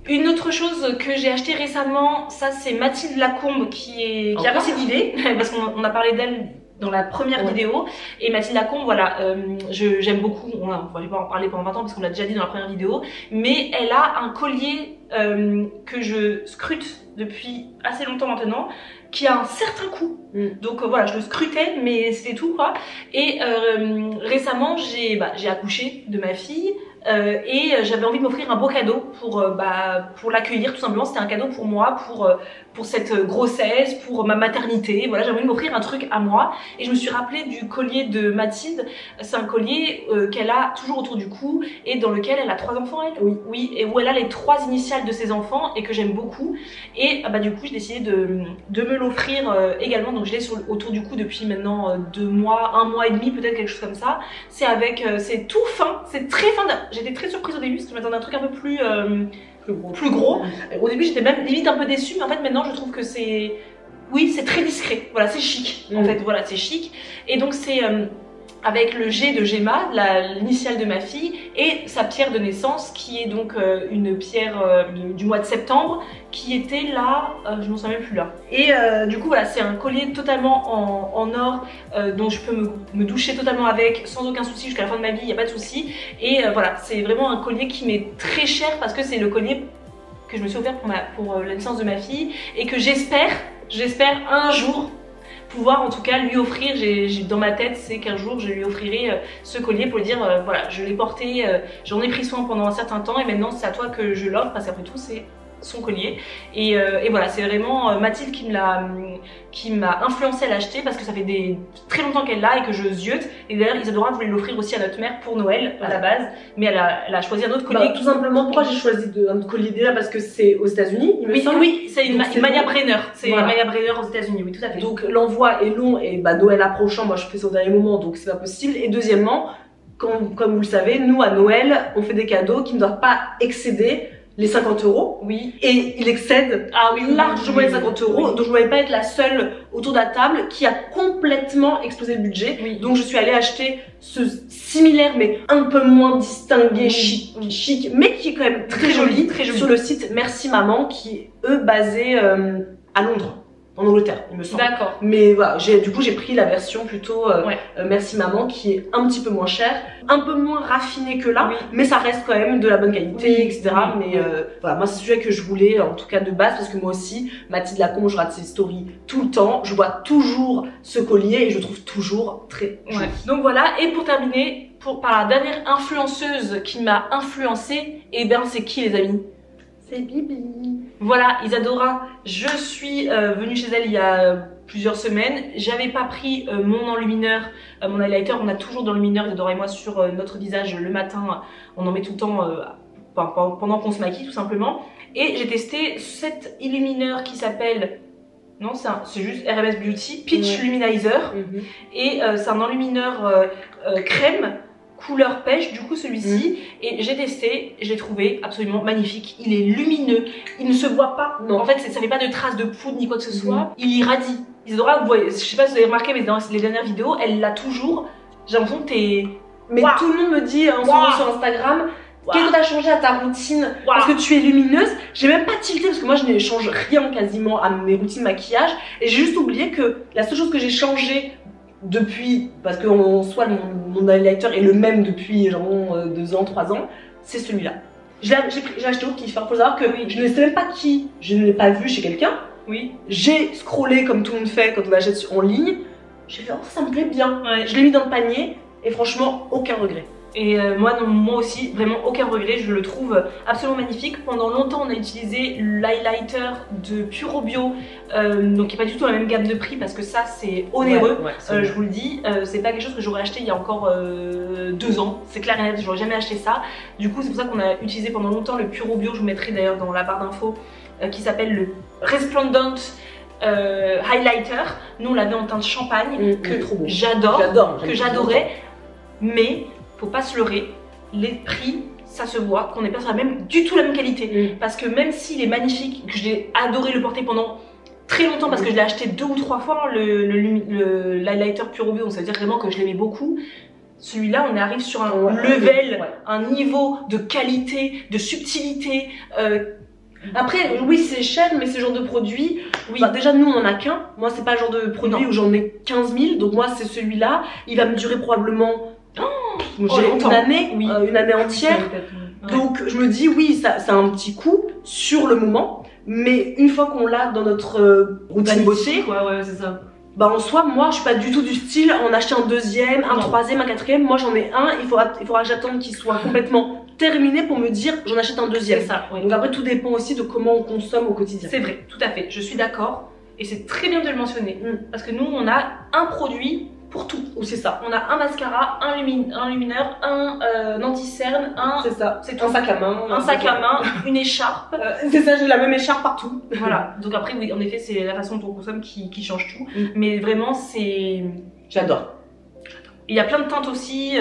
Une autre chose que j'ai acheté récemment, ça c'est Mathilde Lacombe qui a récidivé, parce qu'on a parlé d'elle dans la première vidéo. Et Mathilde Lacombe, voilà, j'aime beaucoup, on va pas en parler pendant 20 ans parce qu'on l'a déjà dit dans la première vidéo, mais elle a un collier que je scrute depuis assez longtemps maintenant, qui a un certain coût. Donc voilà, je le scrutais, mais c'était tout quoi. Et récemment, j'ai accouché de ma fille. Et j'avais envie de m'offrir un beau cadeau pour l'accueillir, tout simplement. C'était un cadeau pour moi, pour cette grossesse, pour ma maternité. Voilà, j'avais envie de m'offrir un truc à moi. Et je me suis rappelée du collier de Mathilde. C'est un collier qu'elle a toujours autour du cou et dans lequel elle a 3 enfants, elle. Oui, et où elle a les 3 initiales de ses enfants et que j'aime beaucoup. Et du coup, j'ai décidé de me l'offrir également. Donc je l'ai autour du cou depuis maintenant 2 mois, 1 mois et demi, peut-être quelque chose comme ça. C'est avec, c'est tout fin, c'est très fin. J'étais très surprise au début parce que je m'attendais à un truc un peu plus gros. Au début j'étais même limite un peu déçue, mais en fait maintenant je trouve que c'est très discret. Voilà, c'est chic en fait, voilà, c'est chic. Et donc c'est avec le G de Gemma, l'initiale de ma fille, et sa pierre de naissance qui est donc une pierre du mois de septembre qui était là, je m'en souviens même plus là. Et du coup voilà, c'est un collier totalement en or dont je peux me doucher totalement avec sans aucun souci jusqu'à la fin de ma vie, il n'y a pas de souci. Et voilà, c'est vraiment un collier qui m'est très cher parce que c'est le collier que je me suis offert pour la naissance de ma fille et que j'espère un jour pouvoir en tout cas lui offrir. Dans ma tête c'est qu'un jour je lui offrirai ce collier pour lui dire voilà, je l'ai porté, j'en ai pris soin pendant un certain temps et maintenant c'est à toi que je l'offre parce qu'après tout c'est son collier. Et voilà, c'est vraiment Mathilde qui m'a influencée à l'acheter parce que ça fait très longtemps qu'elle l'a et que je ziote. Et d'ailleurs Isadora voulait l'offrir aussi à notre mère pour Noël à la base, mais elle a choisi un autre collier. Tout simplement, pourquoi j'ai choisi un autre collier déjà? Parce que c'est aux États-Unis, il me semble. Oui, c'est une Maya Brenner. C'est Maya Brenner aux États-Unis, oui, tout à fait. Donc l'envoi est long et Noël approchant, moi je fais ça au dernier moment, donc c'est pas possible. Et deuxièmement, comme vous le savez, nous à Noël, on fait des cadeaux qui ne doivent pas excéder les 50 €. Oui. Et il excède largement les 50 €. Donc je ne voulais pas être la seule autour de la table qui a complètement explosé le budget. Donc je suis allée acheter ce similaire mais un peu moins distingué, chic, mais qui est quand même très joli sur le site Merci Maman, qui est eux basé à Londres. En Angleterre, il me semble. D'accord. Mais voilà, du coup j'ai pris la version plutôt Merci Maman, qui est un petit peu moins chère, un peu moins raffinée que là, mais ça reste quand même de la bonne qualité, etc. Mais voilà, moi c'est celui que je voulais en tout cas de base, parce que moi aussi, Mathilde Lacombe, je rate ses stories tout le temps, je vois toujours ce collier et je le trouve toujours très joli. Donc voilà, et pour terminer, par la dernière influenceuse qui m'a influencée, et ben c'est qui les amis? C'est Bibi. Voilà, Isadora, je suis venue chez elle il y a plusieurs semaines. J'avais pas pris mon enlumineur, mon highlighter. On a toujours d'enlumineur, Isadora et moi, sur notre visage le matin. On en met tout le temps pendant qu'on se maquille, tout simplement. Et j'ai testé cet illumineur qui s'appelle... Non, c'est juste RMS Beauty Peach Luminizer. Et c'est un enlumineur crème couleur pêche, du coup celui-ci, et j'ai testé, j'ai trouvé absolument magnifique. Il est lumineux, il ne se voit pas, en fait ça fait pas de traces de poudre ni quoi que ce soit, il irradie. Isadora, vous voyez, je sais pas si vous avez remarqué, mais dans les dernières vidéos, elle l'a toujours. J'ai l'impression que t'es... Mais tout le monde me dit en ce moment sur Instagram, qu'est-ce que t'as changé à ta routine parce que tu es lumineuse. J'ai même pas tilté parce que moi je ne change rien quasiment à mes routines de maquillage, et j'ai juste oublié que la seule chose que j'ai changé depuis, parce que soit mon highlighter est le même depuis genre 2 ans, 3 ans, c'est celui-là. J'ai acheté au kiff, faut savoir que je ne sais même pas qui, je ne l'ai pas vu chez quelqu'un. J'ai scrollé comme tout le monde fait quand on achète en ligne, j'ai fait oh ça me plaît bien, je l'ai mis dans le panier et franchement aucun regret. Et moi aussi, vraiment aucun regret, je le trouve absolument magnifique. Pendant longtemps on a utilisé l'highlighter de Puro Bio, donc qui n'est pas du tout la même gamme de prix parce que ça c'est onéreux, je vous le dis, c'est pas quelque chose que j'aurais acheté il y a encore 2 ans, c'est clair et net, j'aurais jamais acheté ça. Du coup c'est pour ça qu'on a utilisé pendant longtemps le Puro Bio, je vous mettrai d'ailleurs dans la barre d'infos, qui s'appelle le Resplendent Highlighter. Nous on l'avait en teinte champagne, que j'adore, que j'adorais, mais faut pas se leurrer, les prix, ça se voit qu'on n'est pas sur du tout la même qualité. Parce que même s'il est magnifique, que j'ai adoré le porter pendant très longtemps parce que je l'ai acheté 2 ou 3 fois, l'highlighter Puro Bio, donc ça veut dire vraiment que je l'aimais beaucoup. Celui-là, on arrive sur un level, un niveau de qualité, de subtilité Après, oui, c'est cher, mais ce genre de produit, Oui. bah, déjà nous on en a qu'un. Moi, c'est pas le genre de produit où j'en ai 15 000, donc moi c'est celui-là. Il va me durer probablement longtemps. une année entière. Ouais. Donc je me dis, oui, ça a un petit coût sur le moment, mais une fois qu'on l'a dans notre routine beauté, Ouais, c'est ça. bah en soi, moi je suis pas du tout du style à en acheter un deuxième, un Non. troisième, un quatrième. Moi j'en ai un, il faudra que j'attende qu'il soit complètement terminé pour me dire j'en achète un deuxième. C'est ça, ouais. Donc après tout dépend aussi de comment on consomme au quotidien. C'est vrai, tout à fait, je suis d'accord. Et c'est très bien de le mentionner. Parce que nous, on a un produit pour tout. Ou c'est ça. On a un mascara, un lumineur, un anti-cerne, C'est ça. c'est tout. Un sac à main. Un sac à main, une écharpe. C'est ça, j'ai la même écharpe partout. Voilà. Donc après, oui, en effet, c'est la façon dont on consomme qui change tout. Mais vraiment, c'est... J'adore. Il y a plein de teintes aussi,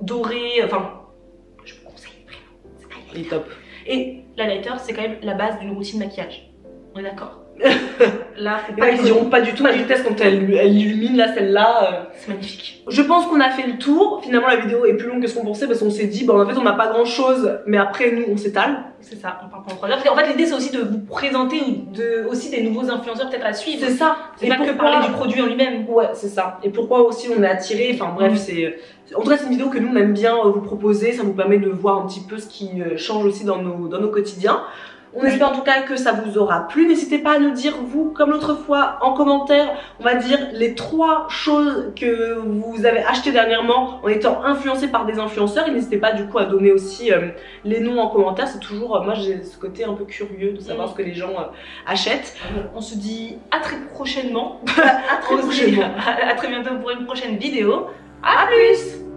dorées, enfin... Je vous conseille vraiment. Il est top. Et l'highlighter, c'est quand même la base d'une routine maquillage. On est d'accord. Là, faut Et là, ils diront pas du tout la vitesse quand elle illumine, là, celle-là. C'est magnifique. Je pense qu'on a fait le tour. Finalement, la vidéo est plus longue que ce qu'on pensait parce qu'on s'est dit, bon, en fait, on n'a pas grand-chose, mais après, nous, on s'étale. C'est ça, on part pendant 3 heures. Parce qu'en fait, l'idée, c'est aussi de vous présenter aussi des nouveaux influenceurs peut-être à suivre. C'est ça. C'est pas que parler du produit en lui-même. Ouais, c'est ça. Et pourquoi aussi on est attiré. Enfin bref, en tout cas, c'est une vidéo que nous, on aime bien vous proposer. Ça nous permet de voir un petit peu ce qui change aussi dans nos quotidiens. On espère en tout cas que ça vous aura plu. N'hésitez pas à nous dire, vous, comme l'autre fois, en commentaire, on va dire les 3 choses que vous avez achetées dernièrement en étant influencé par des influenceurs. Et n'hésitez pas du coup à donner aussi les noms en commentaire. C'est toujours, moi j'ai ce côté un peu curieux de savoir ce que les gens achètent. On se dit à très prochainement. À très prochainement. À très bientôt pour une prochaine vidéo. À plus!